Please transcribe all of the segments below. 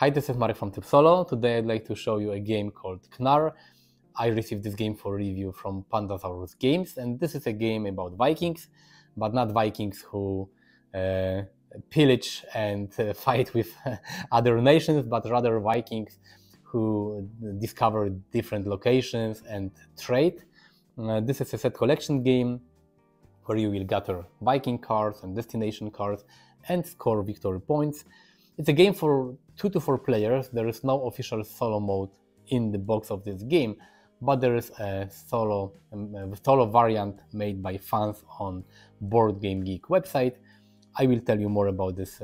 Hi, this is Marek from Tryb Solo. Today I'd like to show you a game called Knarr. I received this game for review from Pandasaurus Games, and this is a game about Vikings, but not Vikings who pillage and fight with other nations, but rather Vikings who discover different locations and trade. This is a set collection game where you will gather Viking cards and destination cards and score victory points. It's a game for 2 to 4 players. There is no official solo mode in the box of this game, but there is a solo variant made by fans on Board Game Geek website. I will tell you more about this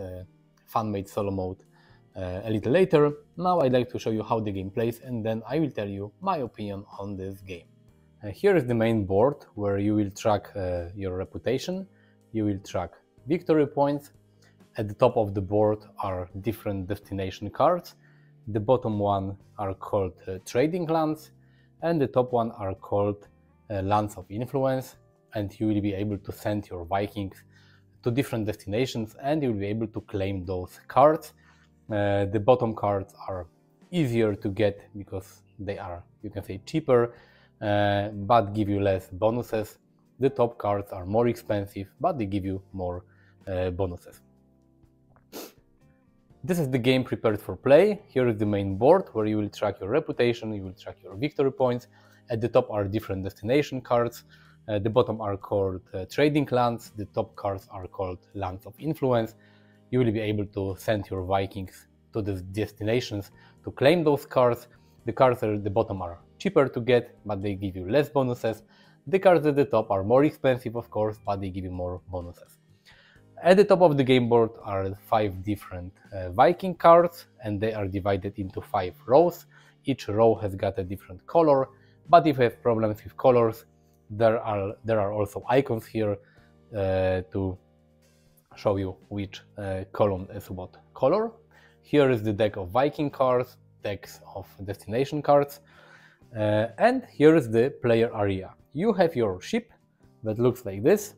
fan-made solo mode a little later. Now I'd like to show you how the game plays, and then I will tell you my opinion on this game. Here is the main board where you will track your reputation, you will track victory points. At the top of the board are different destination cards. The bottom one are called trading lands, and the top one are called lands of influence, and you will be able to send your Vikings to different destinations and you will be able to claim those cards. The bottom cards are easier to get because they are, you can say, cheaper, but give you less bonuses. The top cards are more expensive, but they give you more bonuses. This is the game prepared for play. Here is the main board where you will track your reputation, you will track your victory points. At the top are different destination cards. The bottom are called trading lands. The top cards are called lands of influence. You will be able to send your Vikings to these destinations to claim those cards. The cards at the bottom are cheaper to get, but they give you less bonuses. The cards at the top are more expensive, of course, but they give you more bonuses. At the top of the game board are 5 different Viking cards, and they are divided into 5 rows. Each row has got a different color, but if you have problems with colors, there are also icons here to show you which column is what color. Here is the deck of Viking cards, decks of destination cards, and here is the player area. You have your ship that looks like this.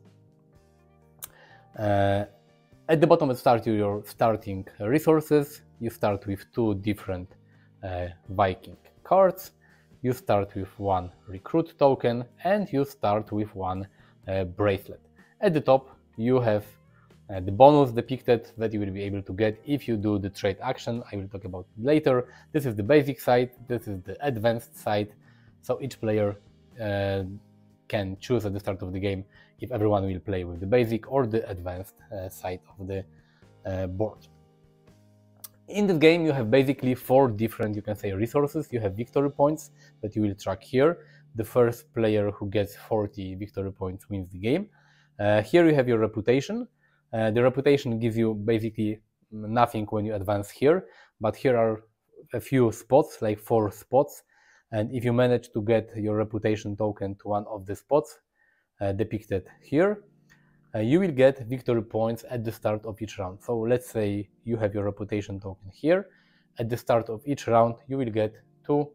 At the bottom start your starting resources. You start with 2 different Viking cards. You start with 1 recruit token and you start with 1 bracelet. At the top you have the bonus depicted that you will be able to get if you do the trade action. I will talk about it later. This is the basic side, this is the advanced side, so each player can choose at the start of the game if everyone will play with the basic or the advanced side of the board. In this game you have basically 4 different, you can say, resources. You have victory points that you will track here. The first player who gets 40 victory points wins the game. Here you have your reputation. The reputation gives you basically nothing when you advance here, but here are a few spots, like 4 spots, and if you manage to get your reputation token to one of the spots depicted here, you will get victory points at the start of each round. So let's say you have your reputation token here. At the start of each round you will get 2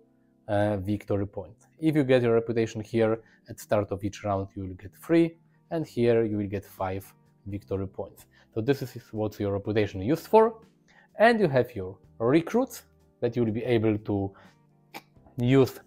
victory points. If you get your reputation here, at start of each round you will get 3, and here you will get 5 victory points. So this is what your reputation is used for. And you have your recruits that you will be able to use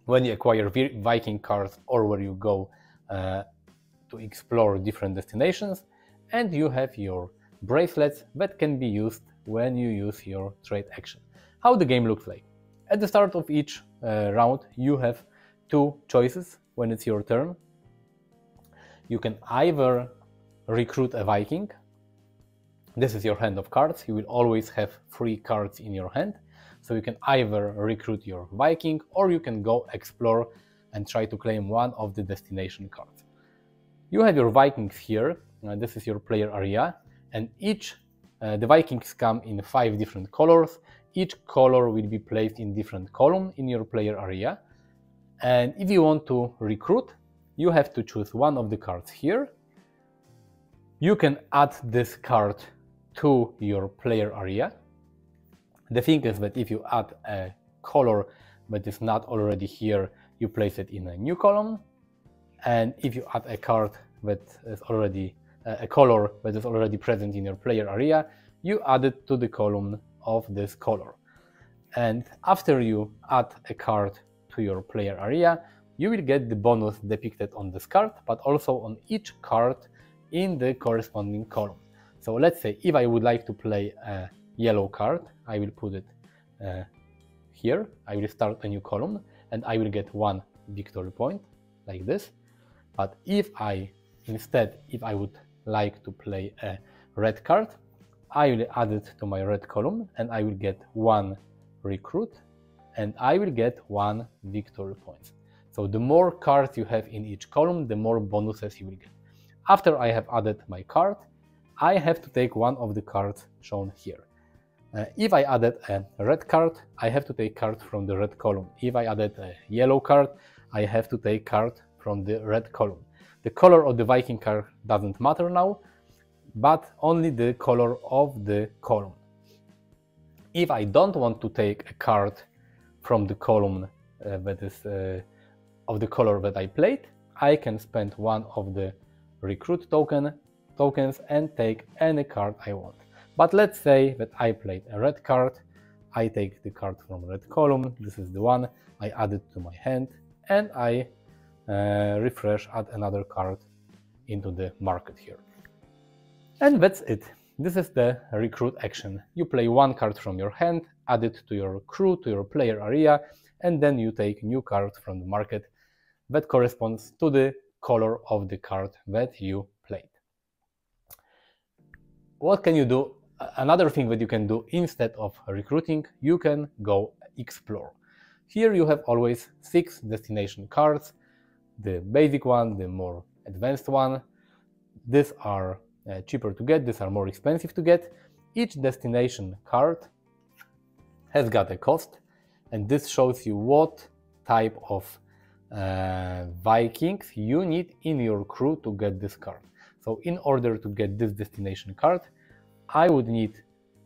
when you acquire Viking cards or where you go to explore different destinations. And you have your bracelets that can be used when you use your trade action. How the game looks like. At the start of each round you have 2 choices when it's your turn. You can either recruit a Viking. This is your hand of cards. You will always have 3 cards in your hand. So you can either recruit your Viking or you can go explore and try to claim one of the destination cards. You have your Vikings here. This is your player area, and the Vikings come in 5 different colors. Each color will be placed in different column in your player area. And if you want to recruit, you have to choose one of the cards here. You can add this card to your player area. The thing is that if you add a color that is not already here, you place it in a new column. And if you add a card that is already a color that is already present in your player area, you add it to the column of this color. And after you add a card to your player area, you will get the bonus depicted on this card, but also on each card in the corresponding column. So let's say if I would like to play a yellow card, I will put it here. I will start a new column and I will get 1 victory point like this. But if I would like to play a red card, I will add it to my red column and I will get 1 recruit and I will get 1 victory points. So the more cards you have in each column, the more bonuses you will get. After I have added my card, I have to take one of the cards shown here. If I added a red card, I have to take card from the red column. If I added a yellow card, I have to take card from the red column. The color of the Viking card doesn't matter now, but only the color of the column. If I don't want to take a card from the column that is of the color that I played, I can spend one of the recruit tokens and take any card I want. But let's say that I played a red card, I take the card from red column, this is the one, I add it to my hand and I refresh, add another card into the market here. And that's it. This is the recruit action. You play one card from your hand, add it to your crew, to your player area, and then you take new card from the market that corresponds to the color of the card that you played. What can you do? Another thing that you can do instead of recruiting, you can go explore. Here you have always 6 destination cards, the basic one, the more advanced one. These are cheaper to get, these are more expensive to get. Each destination card has got a cost, and this shows you what type of Vikings you need in your crew to get this card. So in order to get this destination card, I would need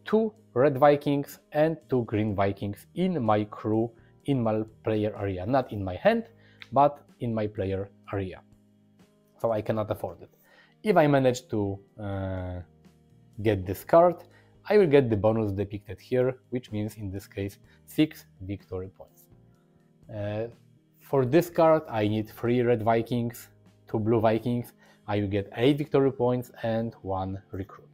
2 red Vikings and 2 green Vikings in my crew, in my player area. Not in my hand, but in my player area. So I cannot afford it. If I manage to get this card, I will get the bonus depicted here, which means in this case 6 victory points. For this card I need 3 red Vikings, 2 blue Vikings, I will get 8 victory points and 1 recruit.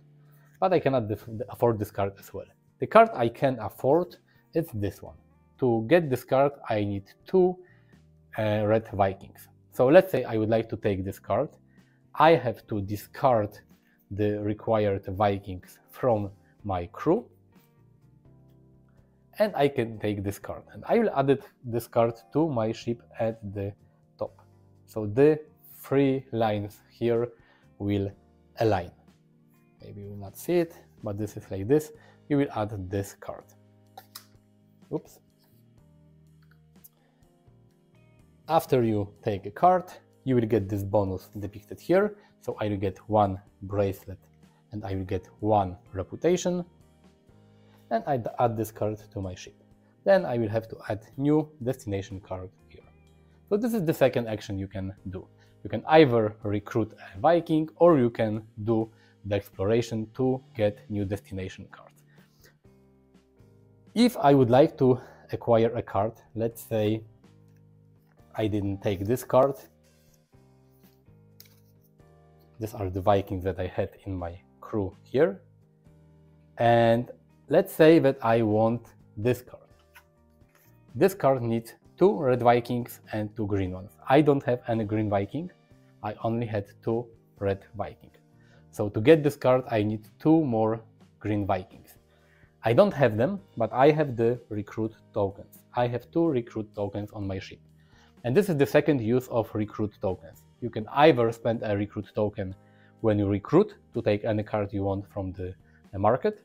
But I cannot afford this card as well. The card I can afford is this one. To get this card I need 2 red Vikings. So let's say I would like to take this card. I have to discard the required Vikings from my crew and I can take this card, and I will add this card to my ship at the top. So the 3 lines here will align. Maybe you will not see it, but this is like this. You will add this card. Oops. After you take a card, you will get this bonus depicted here. So I will get 1 bracelet and I will get 1 reputation. And I add this card to my ship. Then I will have to add new destination card here. So this is the second action you can do. You can either recruit a Viking or you can do the exploration to get new destination cards. If I would like to acquire a card, let's say I didn't take this card. These are the Vikings that I had in my crew here. And let's say that I want this card. This card needs 2 red Vikings and 2 green ones. I don't have any green Viking. I only had 2 red Vikings. So to get this card I need 2 more green Vikings. I don't have them, but I have the recruit tokens. I have 2 recruit tokens on my ship. And this is the second use of recruit tokens. You can either spend a recruit token when you recruit to take any card you want from the market,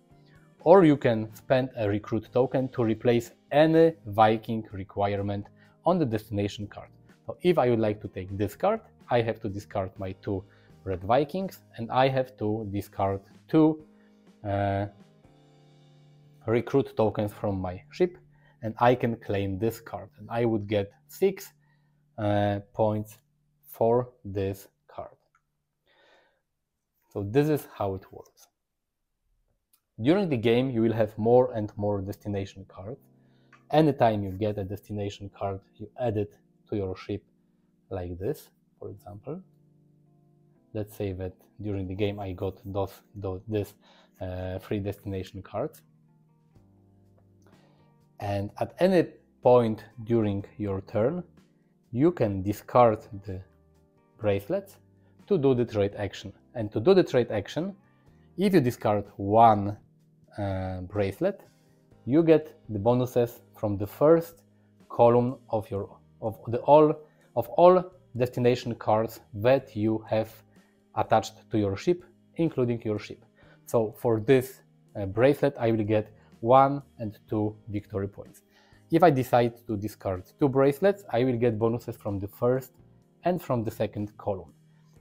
or you can spend a recruit token to replace any Viking requirement on the destination card. So if I would like to take this card, I have to discard my 2 red Vikings and I have to discard 2 recruit tokens from my ship, and I can claim this card and I would get 6 points for this card. So this is how it works. During the game, you will have more and more destination cards. Anytime you get a destination card, you add it to your ship like this, for example. Let's say that during the game I got this 3 destination cards. And at any point during your turn, you can discard the bracelets to do the trade action. And to do the trade action, if you discard 1 bracelet, you get the bonuses from the first column of all destination cards that you have attached to your ship, including your ship. So for this bracelet, I will get 1 and 2 victory points. If I decide to discard 2 bracelets, I will get bonuses from the first and from the second column.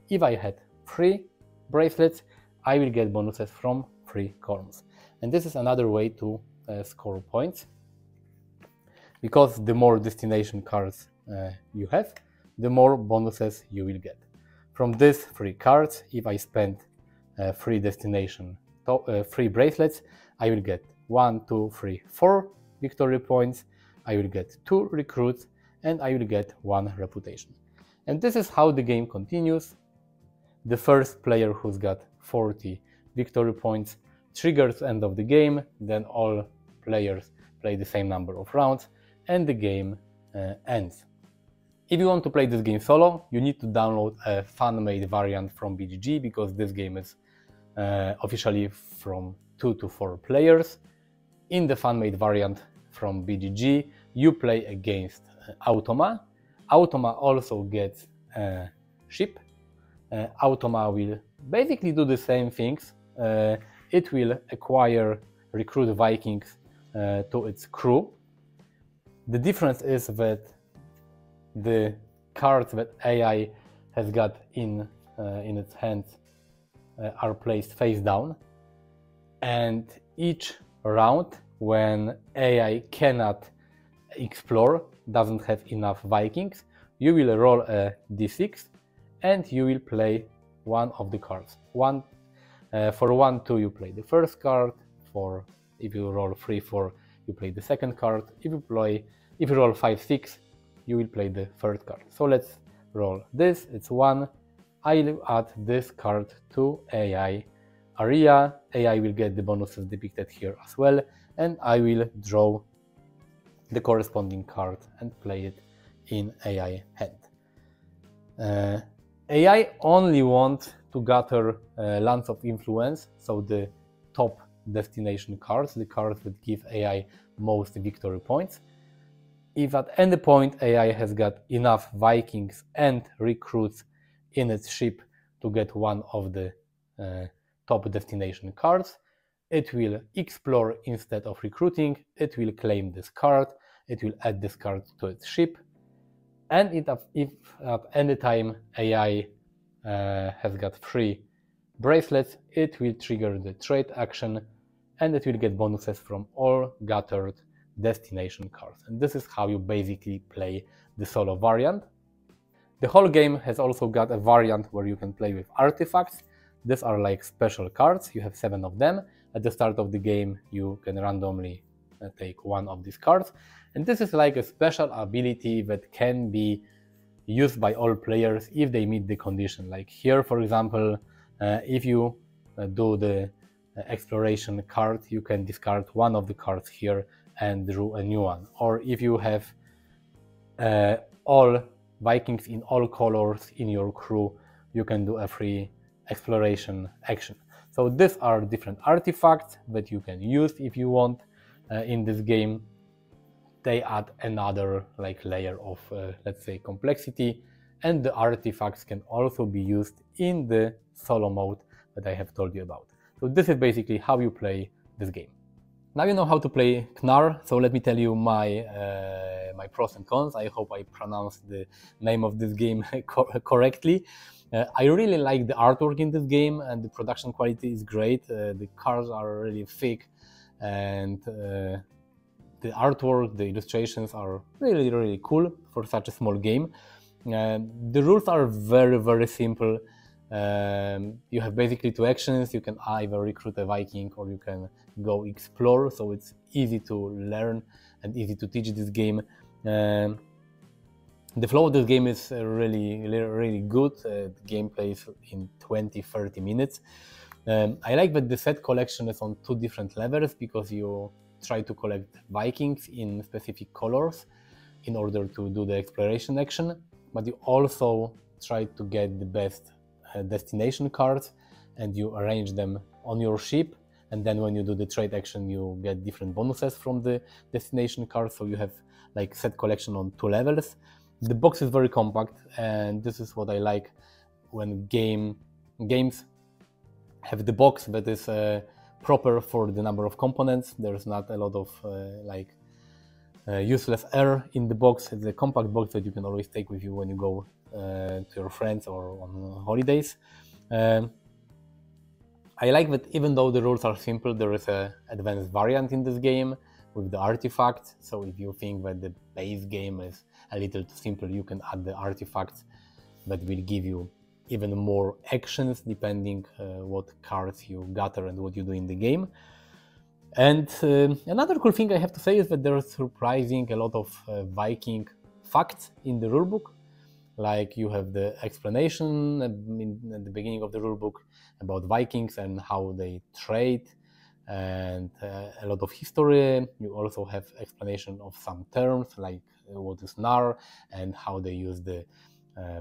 If I had 3 bracelets, I will get bonuses from 3 columns. And this is another way to score points, because the more destination cards you have, the more bonuses you will get. From these 3 cards, if I spend 3 bracelets, I will get 1, 2, 3, 4 victory points, I will get 2 recruits, and I will get 1 reputation. And this is how the game continues. The first player who's got 40 victory points triggers end of the game, then all players play the same number of rounds, and the game ends. If you want to play this game solo, you need to download a fan-made variant from BGG, because this game is officially from 2 to 4 players. In the fan-made variant from BGG, you play against Automa. Automa also gets a ship. Automa will basically do the same things. It will acquire recruit Vikings to its crew. The difference is that the cards that AI has got in its hands are placed face down, and each round when AI cannot explore, doesn't have enough Vikings, you will roll a d6 and you will play one of the cards. For 1, 2 you play the first card, if you roll 3, 4 you play the second card, if you roll 5, 6 you will play the third card. So let's roll this, it's 1, I'll add this card to AI area, AI will get the bonuses depicted here as well, and I will draw the corresponding card and play it in AI hand. AI only wants to gather lands of influence, so the top destination cards, the cards that give AI most victory points. If at any point AI has got enough Vikings and recruits in its ship to get one of the top destination cards, it will explore instead of recruiting, it will claim this card, it will add this card to its ship, and if at any time AI has got 3 bracelets, it will trigger the trade action and it will get bonuses from all gathered destination cards. And this is how you basically play the solo variant. The whole game has also got a variant where you can play with artifacts. These are like special cards, you have 7 of them. At the start of the game you can randomly take one of these cards, and this is like a special ability that can be used by all players if they meet the condition. Like here, for example, if you do the exploration card, you can discard one of the cards here and draw a new one. Or if you have all Vikings in all colors in your crew, you can do a free exploration action. So these are different artifacts that you can use if you want in this game. They add another layer of let's say complexity, and the artifacts can also be used in the solo mode that I have told you about. So this is basically how you play this game. Now you know how to play Knarr, so let me tell you my pros and cons. I hope I pronounced the name of this game correctly. I really like the artwork in this game, and the production quality is great. The cards are really thick, and the artwork, the illustrations are really cool for such a small game. The rules are very simple. You have basically two actions. You can either recruit a Viking or you can go explore, so it's easy to learn and easy to teach this game. The flow of this game is really good. The game plays in 20-30 minutes. I like that the set collection is on two different levels, because you try to collect Vikings in specific colors in order to do the exploration action, but you also try to get the best destination cards, and you arrange them on your ship, and then when you do the trade action you get different bonuses from the destination cards. So you have like set collection on two levels. The box is very compact, and this is what I like when games have the box that is proper for the number of components. There's not a lot of useless air in the box. It's a compact box that you can always take with you when you go to your friends or on holidays. I like that even though the rules are simple, there is an advanced variant in this game with the artifacts. So if you think that the base game is a little too simple, you can add the artifacts that will give you even more actions depending what cards you gather and what you do in the game. And another cool thing I have to say is that there's surprising a lot of Viking facts in the rulebook. Like you have the explanation at the beginning of the rulebook about Vikings and how they trade, and a lot of history. You also have explanation of some terms like what is Knarr and how they use the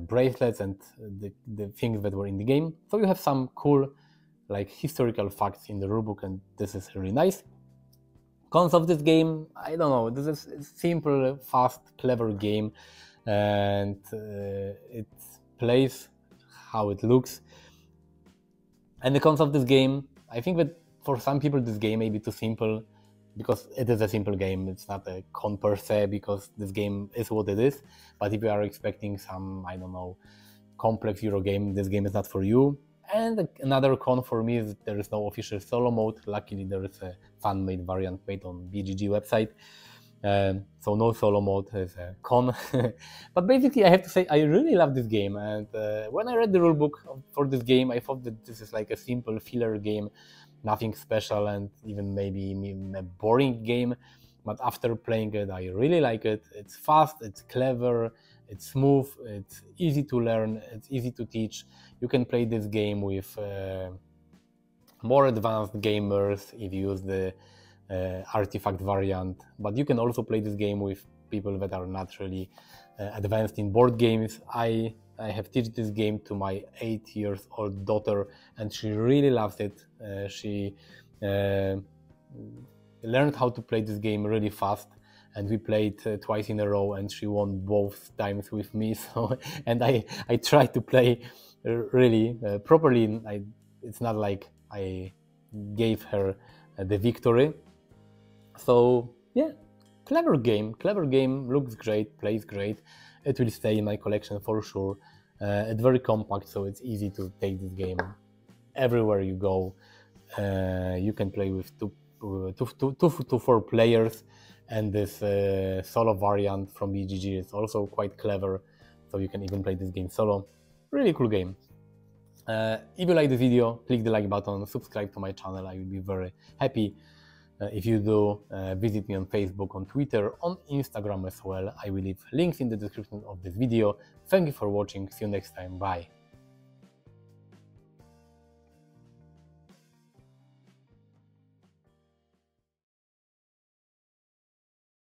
bracelets and the things that were in the game. So you have some cool like historical facts in the rulebook, and this is really nice. Cons of this game, I don't know. This is a simple, fast, clever game, and it plays how it looks. And the cons of this game, I think that for some people this game may be too simple, because it is a simple game. It's not a con per se, because this game is what it is. But if you are expecting some, I don't know, complex Euro game, this game is not for you. And another con for me is there is no official solo mode. Luckily there is a fan-made variant made on BGG website. So no solo mode is a con. But basically I have to say I really love this game, and when I read the rulebook for this game I thought that this is like a simple filler game, nothing special, and even maybe a boring game. But after playing it I really like it. It's fast, it's clever, it's smooth, it's easy to learn, it's easy to teach. You can play this game with more advanced gamers if you use the artifact variant, but you can also play this game with people that are not really advanced in board games. I have taught this game to my 8-year-old daughter, and she really loves it. She learned how to play this game really fast, and we played twice in a row, and she won both times with me. So, and I tried to play really properly. It's not like I gave her the victory. So yeah, clever game, looks great, plays great. It will stay in my collection for sure. It's very compact, so it's easy to take this game everywhere you go. You can play with two to 4 players, and this solo variant from BGG is also quite clever, so you can even play this game solo. Really cool game. If you like the video, click the like button, subscribe to my channel. I will be very happy. If you do, visit me on Facebook, on Twitter, on Instagram as well. I will leave links in the description of this video. Thank you for watching. See you next time. Bye.